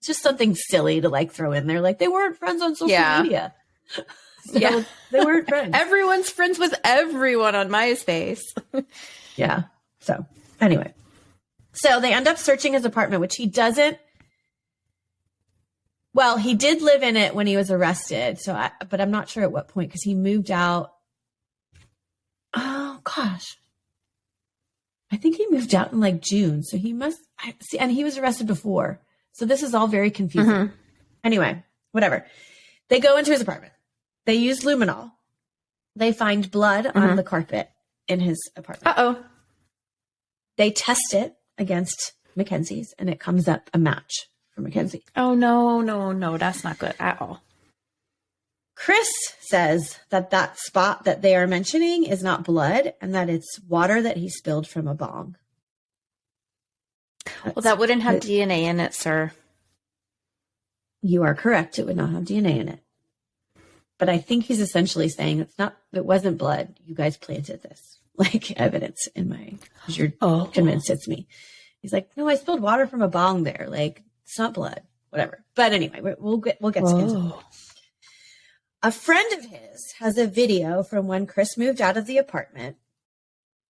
just something silly to throw in there. Like they weren't friends on social media. So they weren't friends. Everyone's friends with everyone on MySpace. Yeah. So anyway, so they end up searching his apartment, which he doesn't. Well, he did live in it when he was arrested. But I'm not sure at what point because he moved out. gosh. I think he moved out in like June. So he must see, and he was arrested before. So this is all very confusing. Mm-hmm. Anyway, whatever. They go into his apartment. They use luminol. They find blood on the carpet in his apartment. Uh-oh. They test it against Mackenzie's, and it comes up a match for Mackenzie. Oh, no. That's not good at all. Chris says that spot that they are mentioning is not blood and that it's water that he spilled from a bong. Well, that wouldn't have DNA in it, sir. You are correct. It would not have DNA in it. But I think he's essentially saying it wasn't blood. You guys planted this, like evidence in because you're convinced it's me. He's like, no, I spilled water from a bong there. Like, it's not blood, whatever. But anyway, we'll get to it. A friend of his has a video from when Chris moved out of the apartment.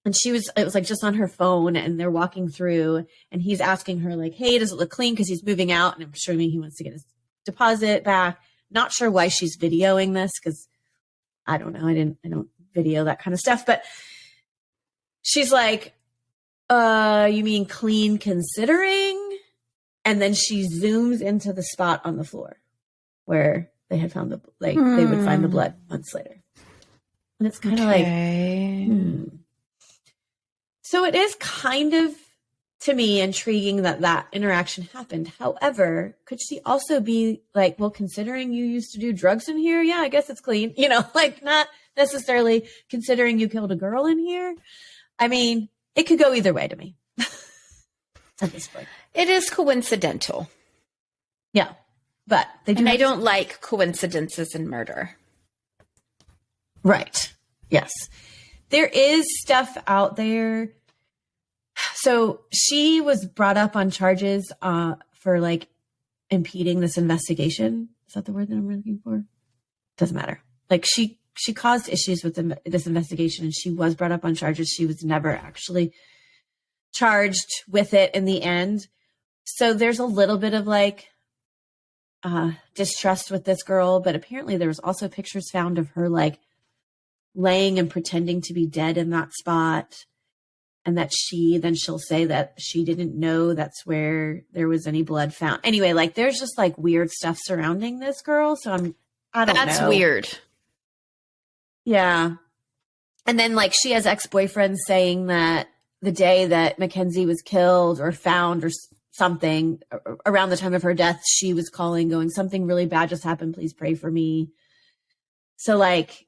And it was like just on her phone, and they're walking through, and he's asking her like, hey, does it look clean? Because he's moving out, and I'm assuming he wants to get his deposit back. Not sure why she's videoing this, because I don't know. I don't video that kind of stuff. But she's like, you mean clean considering? And then she zooms into the spot on the floor where they had found they would find the blood months later. And it's kind of like, So it is kind of, to me, intriguing that interaction happened. However, could she also be like, well, considering you used to do drugs in here, yeah, I guess it's clean. Like not necessarily considering you killed a girl in here. I mean, it could go either way to me at this point. It is coincidental. Yeah, but they do. And I don't like coincidences in murder. Right. Yes. There is stuff out there. So she was brought up on charges for like impeding this investigation. Is that the word that I'm looking for? Doesn't matter. Like she caused issues with this investigation, and she was brought up on charges. She was never actually charged with it in the end. So there's a little bit of like distrust with this girl, but apparently there was also pictures found of her like laying and pretending to be dead in that spot. And that she'll say that she didn't know that's where there was any blood found. Anyway, like there's just like weird stuff surrounding this girl. So I don't know. That's weird. Yeah. And then like she has ex-boyfriends saying that the day that Mackenzie was killed or found or something around the time of her death, she was calling going, something really bad just happened. Please pray for me. So like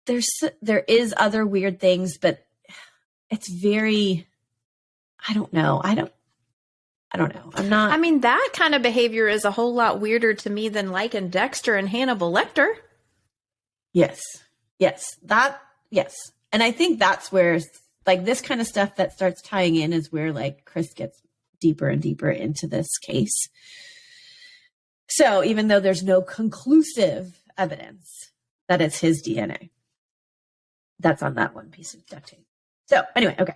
there is other weird things, but it's very, I don't know. I don't know. I mean, that kind of behavior is a whole lot weirder to me than liking Dexter and Hannibal Lecter. Yes. And I think that's where like this kind of stuff that starts tying in is where like Chris gets deeper and deeper into this case. So even though there's no conclusive evidence that it's his DNA, that's on that one piece of duct tape. So anyway, okay.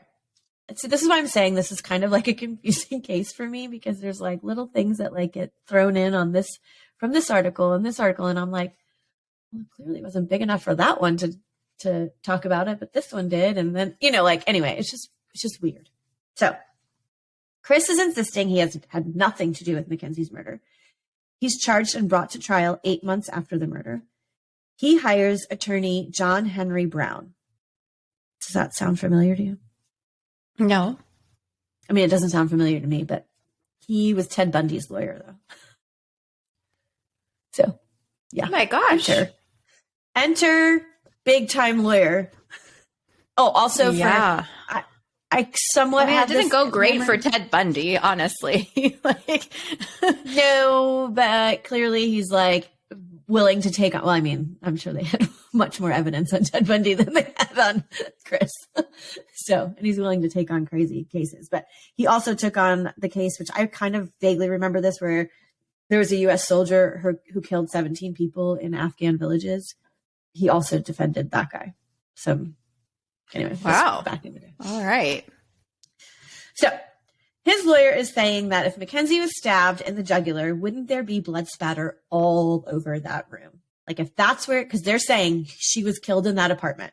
So this is why I'm saying this is kind of like a confusing case for me, because there's like little things that like get thrown in on this from this article and this article. And I'm like, well, it clearly wasn't big enough for that one to talk about it, but this one did. And then, like, anyway, it's just weird. So Chris is insisting he has had nothing to do with Mackenzie's murder. He's charged and brought to trial 8 months after the murder. He hires attorney John Henry Brown. Does that sound familiar to you? No. I mean, it doesn't sound familiar to me, but he was Ted Bundy's lawyer, though. So, yeah. Oh, my gosh. Enter big-time lawyer. Oh, also, yeah. I somewhat it didn't go great for Ted Bundy, honestly. No, but clearly he's, like, willing to take on, well, I mean, I'm sure they had much more evidence on Ted Bundy than they had on Chris. And he's willing to take on crazy cases. But he also took on the case, which I kind of vaguely remember this, where there was a U.S. soldier who killed 17 people in Afghan villages. He also defended that guy. So anyway. Wow. Back in the day. All right. So his lawyer is saying that if Mackenzie was stabbed in the jugular, wouldn't there be blood spatter all over that room? Like if that's where, because they're saying she was killed in that apartment.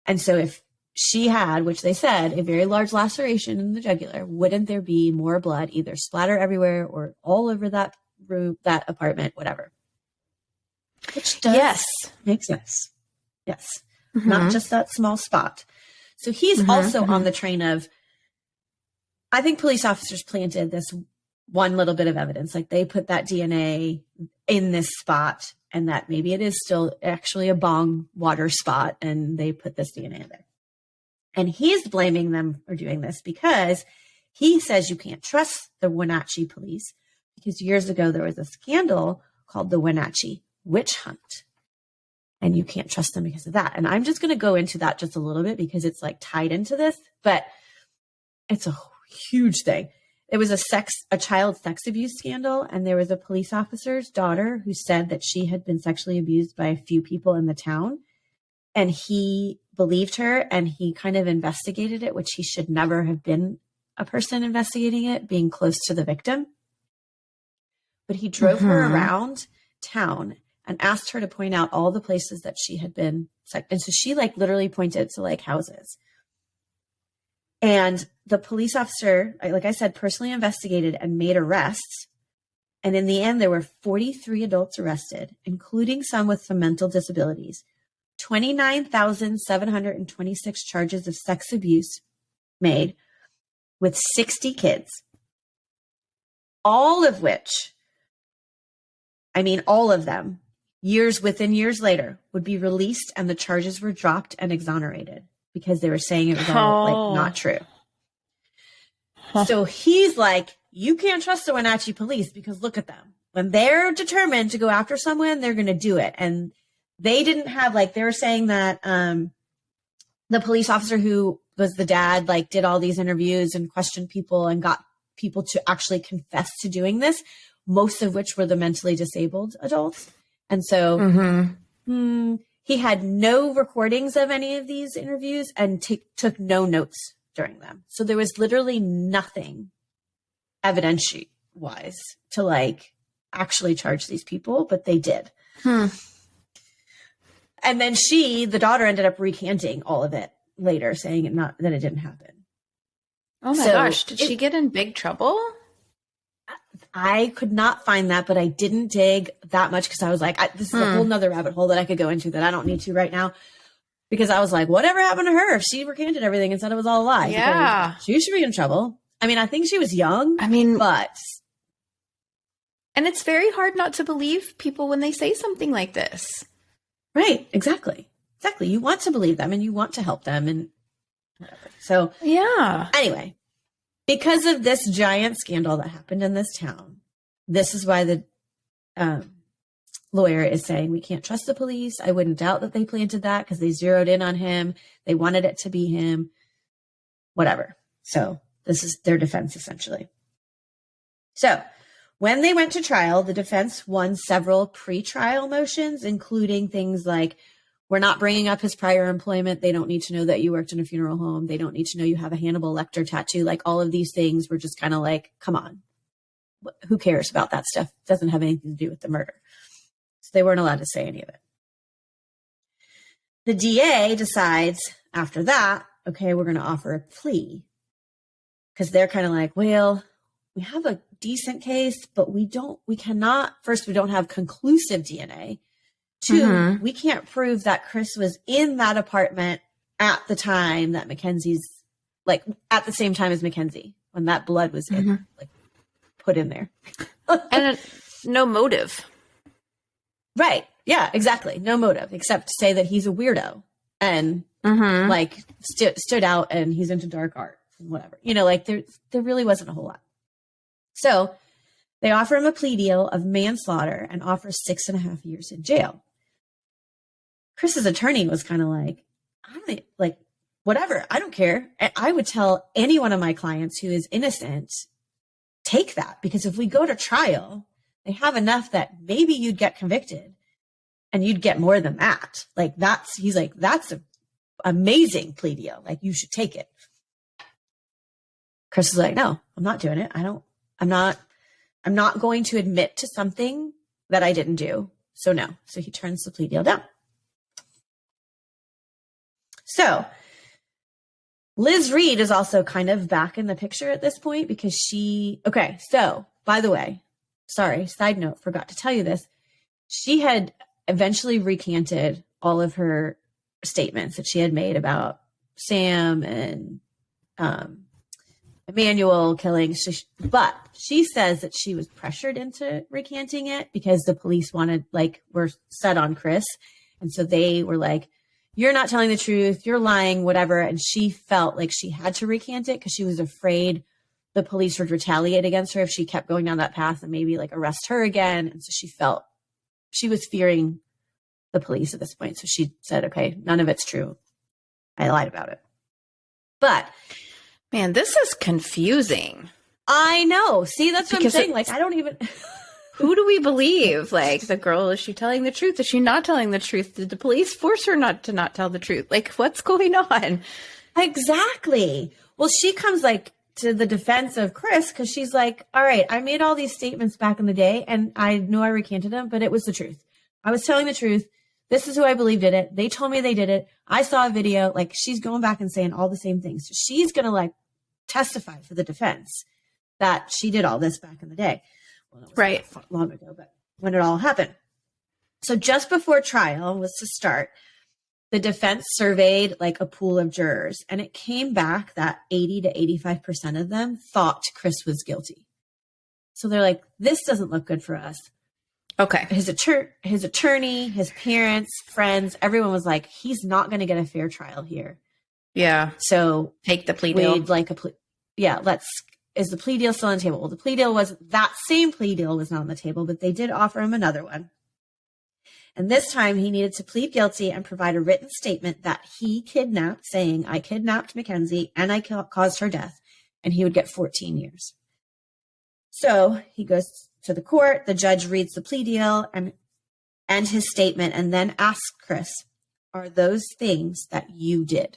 And so if she had, which they said, a very large laceration in the jugular. Wouldn't there be more blood either splatter everywhere or all over that room, that apartment, whatever? Which does make sense. Yes. Mm-hmm. Not just that small spot. So he's also on the train of, I think police officers planted this one little bit of evidence. Like they put that DNA in this spot and that maybe it is still actually a bong water spot. And they put this DNA in there. And he's blaming them for doing this because he says you can't trust the Wenatchee police because years ago there was a scandal called the Wenatchee witch hunt. And you can't trust them because of that. And I'm just going to go into that just a little bit because it's like tied into this, but it's a huge thing. It was a child sex abuse scandal. And there was a police officer's daughter who said that she had been sexually abused by a few people in the town. And he believed her and he kind of investigated it, which he should never have been a person investigating it, being close to the victim. But he drove her around town and asked her to point out all the places that she had been. And so she like literally pointed to like houses. And the police officer, like I said, personally investigated and made arrests. And in the end, there were 43 adults arrested, including some with some mental disabilities. 29,726 charges of sex abuse made with 60 kids. All of which, I mean, all of them, years later, would be released and the charges were dropped and exonerated because they were saying it was all like not true. So he's like, you can't trust the Wenatchee police because look at them. When they're determined to go after someone, they're going to do it. And they didn't have like, they were saying that the police officer who was the dad, like did all these interviews and questioned people and got people to actually confess to doing this, most of which were the mentally disabled adults. And so he had no recordings of any of these interviews and took no notes during them. So there was literally nothing evidence-wise to like actually charge these people, but they did. And then the daughter ended up recanting all of it later, saying that it didn't happen. Oh my gosh. Did she get in big trouble? I could not find that, but I didn't dig that much because I was like, this is a whole nother rabbit hole that I could go into that I don't need to right now. Because I was like, whatever happened to her if she recanted everything and said it was all a lie? Yeah. Because she should be in trouble. I mean, I think she was young. I mean, but. And it's very hard not to believe people when they say something like this. Right. Exactly. You want to believe them and you want to help them and whatever. So, yeah. Anyway, because of this giant scandal that happened in this town, this is why the lawyer is saying we can't trust the police. I wouldn't doubt that they planted that because they zeroed in on him. They wanted it to be him, whatever. So this is their defense essentially. So when they went to trial, the defense won several pre-trial motions, including things like, we're not bringing up his prior employment. They don't need to know that you worked in a funeral home. They don't need to know you have a Hannibal Lecter tattoo. Like all of these things were just kind of like, come on, who cares about that stuff? It doesn't have anything to do with the murder. So they weren't allowed to say any of it. The DA decides after that, okay, we're going to offer a plea because they're kind of like, well, we have a decent case, but we don't have conclusive DNA. Two, we can't prove that Chris was in that apartment at the time that Mackenzie's, like at the same time as Mackenzie, when that blood was put in there. And no motive. Right. Yeah, exactly. No motive except to say that he's a weirdo and like stood out and he's into dark art and whatever. You know, like there really wasn't a whole lot. So they offer him a plea deal of manslaughter and offer 6.5 years in jail. Chris's attorney was kind of like, whatever, I don't care. I would tell any one of my clients who is innocent, take that, because if we go to trial, they have enough that maybe you'd get convicted and you'd get more than that. He's like, that's an amazing plea deal. Like, you should take it. Chris is like, no, I'm not doing it. I'm not going to admit to something that I didn't do. So no. So he turns the plea deal down. So Liz Reed is also kind of back in the picture at this point because so by the way, sorry, side note, forgot to tell you this. She had eventually recanted all of her statements that she had made about Sam and Emmanuel killing. But she says that she was pressured into recanting it because the police were set on Chris. And so they were like, you're not telling the truth, you're lying, whatever. And she felt like she had to recant it because she was afraid the police would retaliate against her if she kept going down that path and maybe like arrest her again. And so she felt she was fearing the police at this point. So she said, okay, none of it's true. I lied about it. But man, this is confusing. I know. See, that's what I'm saying. Like, I don't even... Who do we believe? Like, the girl, is she telling the truth? Is she not telling the truth? Did the police force her not tell the truth? Like, what's going on? Exactly. Well, she comes like to the defense of Chris because she's like, all right, I made all these statements back in the day and I knew I recanted them, but it was the truth. I was telling the truth. This is who I believe did it. They told me they did it. I saw a video. Like, she's going back and saying all the same things. So she's going to like testify for the defense that she did all this back in the day. Well, that was right. Long ago, but when it all happened. So just before trial was to start, the defense surveyed like a pool of jurors, and it came back that 80 to 85% of them thought Chris was guilty. So they're like, this doesn't look good for us. Okay. His attorney, his parents, friends, everyone was like, he's not going to get a fair trial here. Yeah. So take the plea deal. We'd like a plea. Yeah. Is the plea deal still on the table? Well, the plea deal that same plea deal was not on the table, but they did offer him another one. And this time he needed to plead guilty and provide a written statement that he kidnapped, saying, I kidnapped Mackenzie and I caused her death, and he would get 14 years. So he goes to the court. The judge reads the plea deal and his statement, and then asks Chris, are those things that you did?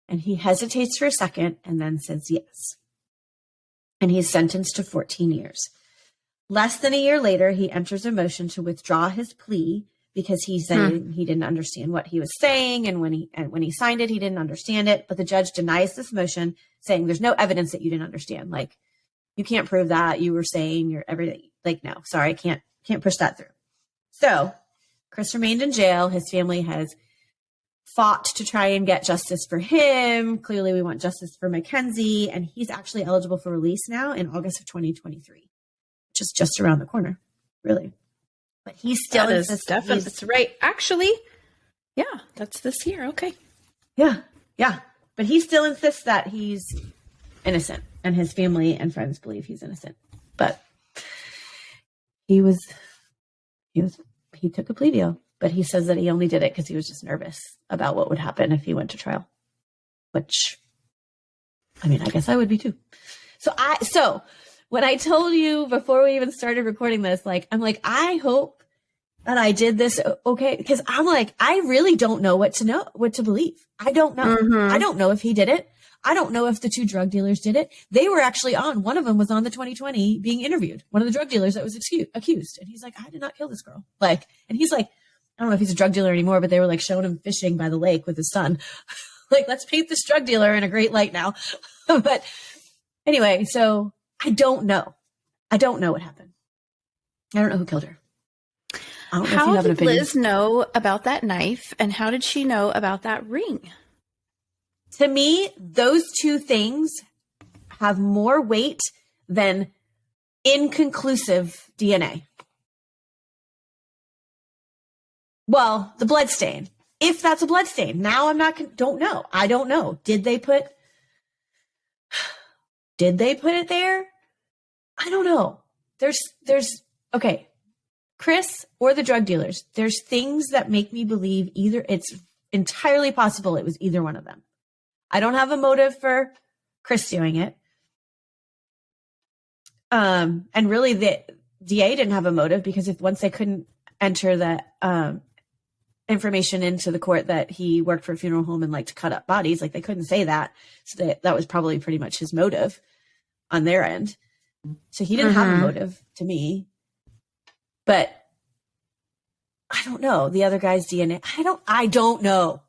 And he hesitates for a second and then says yes. And he's sentenced to 14 years. Less than a year later, he enters a motion to withdraw his plea because he said he didn't understand what he was saying, and when he signed it, he didn't understand it. But the judge denies this motion, saying there's no evidence that you didn't understand. Like, you can't prove that. You were saying you're everything. Like, no, sorry, I can't push that through. So Chris remained in jail. His family has fought to try and get justice for him. Clearly, we want justice for Mackenzie, and he's actually eligible for release now in August of 2023, which is just around the corner, really. But he's still definitely that's right. Actually, yeah, that's this year. Okay. Yeah. But he still insists that he's innocent, and his family and friends believe he's innocent. But he took a plea deal. But he says that he only did it because he was just nervous about what would happen if he went to trial. Which, I mean, I guess I would be too. So when I told you before we even started recording this, I'm like, I hope that I did this okay, because I'm like, I really don't know what to believe. I don't know. I don't know if he did it. I don't know if the two drug dealers did it. They were actually one of them was on the 2020 being interviewed. One of the drug dealers that was accused. And he's like, I did not kill this girl. And he's like, I don't know if he's a drug dealer anymore, but they were showing him fishing by the lake with his son. Let's paint this drug dealer in a great light now. But anyway, so I don't know. I don't know what happened. I don't know who killed her. I don't know how if you have an did opinion. Liz know about that knife, and how did she know about that ring? To me, those two things have more weight than inconclusive DNA. Well, the blood stain. If that's a blood stain. Now don't know. I don't know. Did they put it there? I don't know. There's okay. Chris or the drug dealers, there's things that make me believe either it's entirely possible it was either one of them. I don't have a motive for Chris doing it. And really the DA didn't have a motive because once they couldn't enter the information into the court that he worked for a funeral home and liked to cut up bodies, they couldn't say that. So that was probably pretty much his motive on their end. So he didn't have a motive to me. But I don't know. The other guy's DNA. I don't know.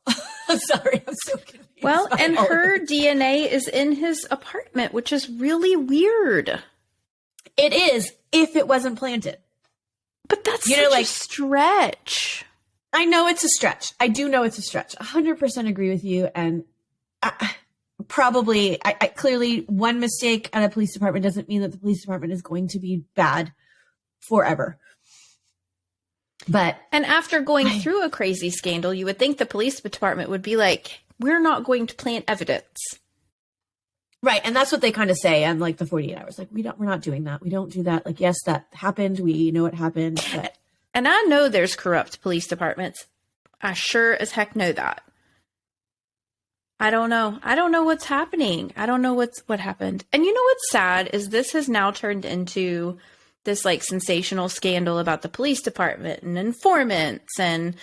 I'm sorry. I'm so confused. Well, and her DNA is in his apartment, which is really weird. It is, if it wasn't planted. But that's such a stretch. I know it's a stretch. I do know it's a stretch. 100% agree with you. And probably, clearly, one mistake at a police department doesn't mean that the police department is going to be bad forever. And after going through a crazy scandal, you would think the police department would be like, we're not going to plant evidence. Right. And that's what they kind of say on like the 48 hours. Like, we're not doing that. We don't do that. Like, yes, that happened. We know it happened. But and I know there's corrupt police departments. I sure as heck know that. I don't know. I don't know what's happening. I don't know what happened. And you know what's sad is this has now turned into this like sensational scandal about the police department and informants and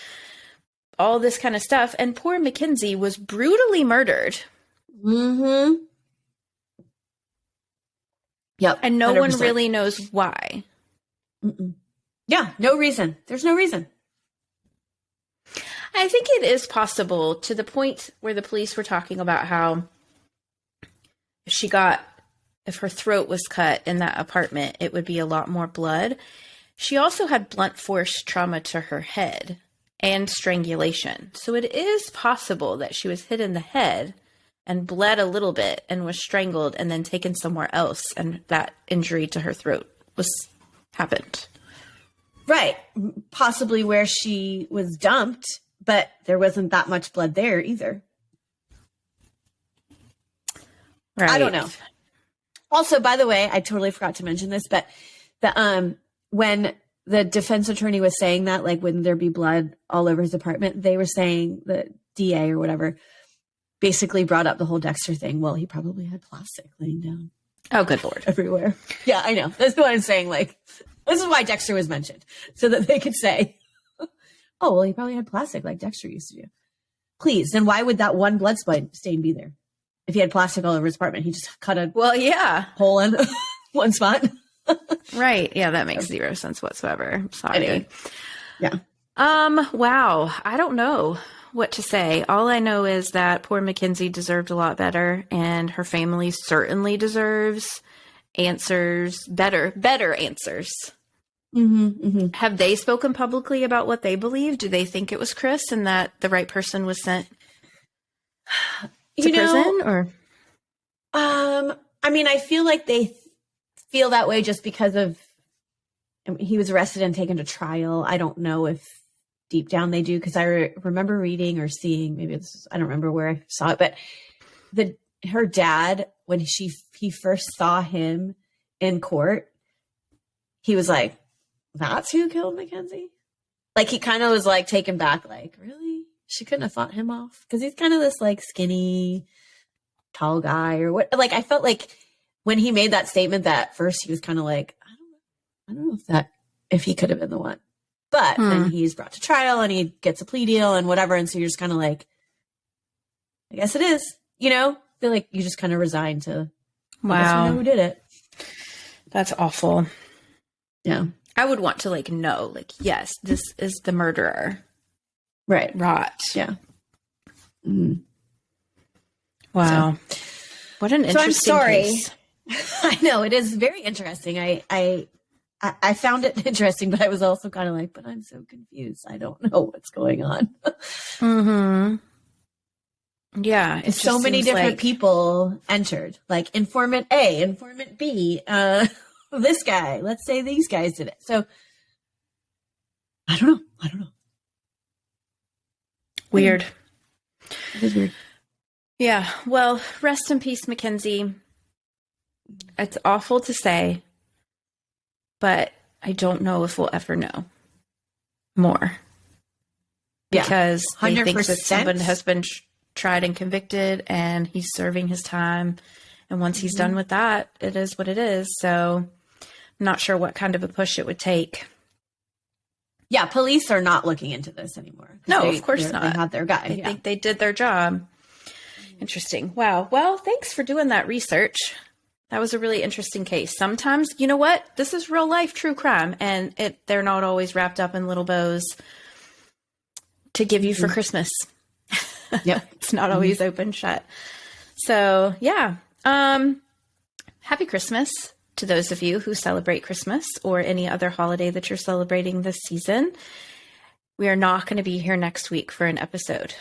all this kind of stuff. And poor Mackenzie was brutally murdered. Mm-hmm. Yep. And no 100%. One really knows why. Mm-mm. Yeah, no reason. There's no reason. I think it is possible to the point where the police were talking about how if her throat was cut in that apartment, it would be a lot more blood. She also had blunt force trauma to her head and strangulation. So it is possible that she was hit in the head and bled a little bit and was strangled and then taken somewhere else. And that injury to her throat happened. Right. Possibly where she was dumped, but there wasn't that much blood there either. Right. I don't know. Also, by the way, I totally forgot to mention this, but when the defense attorney was saying that, like, wouldn't there be blood all over his apartment? They were saying, the DA or whatever basically brought up the whole Dexter thing. Well, he probably had plastic laying down. Oh, good Lord. Everywhere. Yeah, I know. That's what I'm saying. Like, this is why Dexter was mentioned, so that they could say, oh, well, he probably had plastic like Dexter used to do. Please, then why would that one blood stain be there? If he had plastic all over his apartment, he just cut a hole in one spot. Right. Yeah, that makes zero sense whatsoever. Sorry. Anyway. Yeah. Wow. I don't know what to say. All I know is that poor Mackenzie deserved a lot better, and her family certainly deserves answers, better answers. Mm-hmm, mm-hmm. Have they spoken publicly about what they believe? Do they think it was Chris and that the right person was sent to prison? Or I mean, I feel like they feel that way just because of, I mean, he was arrested and taken to trial. I don't know if deep down they do, because I remember reading or seeing, maybe I don't remember where I saw it, but her dad, when he first saw him in court, he was like, that's who killed Mackenzie? Like, he kind of was like taken back, like, really? She couldn't have fought him off? Because he's kind of this like skinny, tall guy or what? Like, I felt like when he made that statement, that first he was kind of like, I don't know if he could have been the one. But then he's brought to trial and he gets a plea deal and whatever. And so you're just kind of like, I guess it is, I feel like you just kind of resign to, wow, I guess we know who did it. That's awful. Yeah. I would want to know, yes, this is the murderer. Right. Yeah. Mm. Wow. So, what an interesting case. I know, it is very interesting. I found it interesting, but I was also kind of like, but I'm so confused. I don't know what's going on. Mm-hmm. Yeah. It's so many different people entered, like informant A, informant B, this guy, let's say these guys did it. So I don't know. Weird. It is weird. Yeah. Well, rest in peace, Mackenzie. It's awful to say, but I don't know if we'll ever know more. Because they think that someone has been tried and convicted and he's serving his time. And once he's done with that, it is what it is. So I'm not sure what kind of a push it would take. Yeah, police are not looking into this anymore. No, of course not. They had their guy. I think they did their job. Interesting. Wow. Well, thanks for doing that research. That was a really interesting case. Sometimes, you know what? This is real life true crime, and they're not always wrapped up in little bows to give you for Christmas. Yep. It's not always open shut. So yeah. Happy Christmas to those of you who celebrate Christmas or any other holiday that you're celebrating this season. We are not going to be here next week for an episode.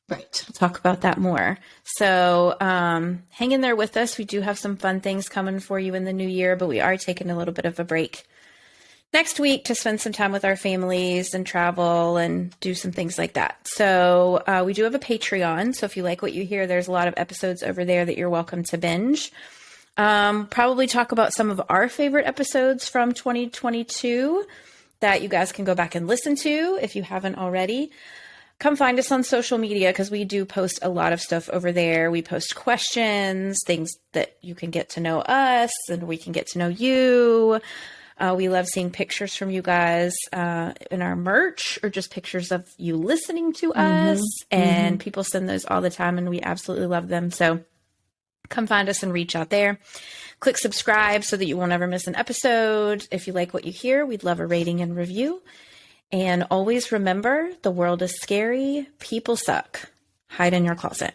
Right. We'll talk about that more. So hang in there with us. We do have some fun things coming for you in the new year, but we are taking a little bit of a break next week to spend some time with our families and travel and do some things like that. So we do have a Patreon. So if you like what you hear, there's a lot of episodes over there that you're welcome to binge. Probably talk about some of our favorite episodes from 2022 that you guys can go back and listen to if you haven't already. Come find us on social media because we do post a lot of stuff over there. We post questions, things that you can get to know us and we can get to know you. We love seeing pictures from you guys in our merch or just pictures of you listening to us. And people send those all the time and we absolutely love them. So come find us and reach out there. Click subscribe so that you won't ever miss an episode. If you like what you hear, we'd love a rating and review. And always remember, the world is scary. People suck. Hide in your closet.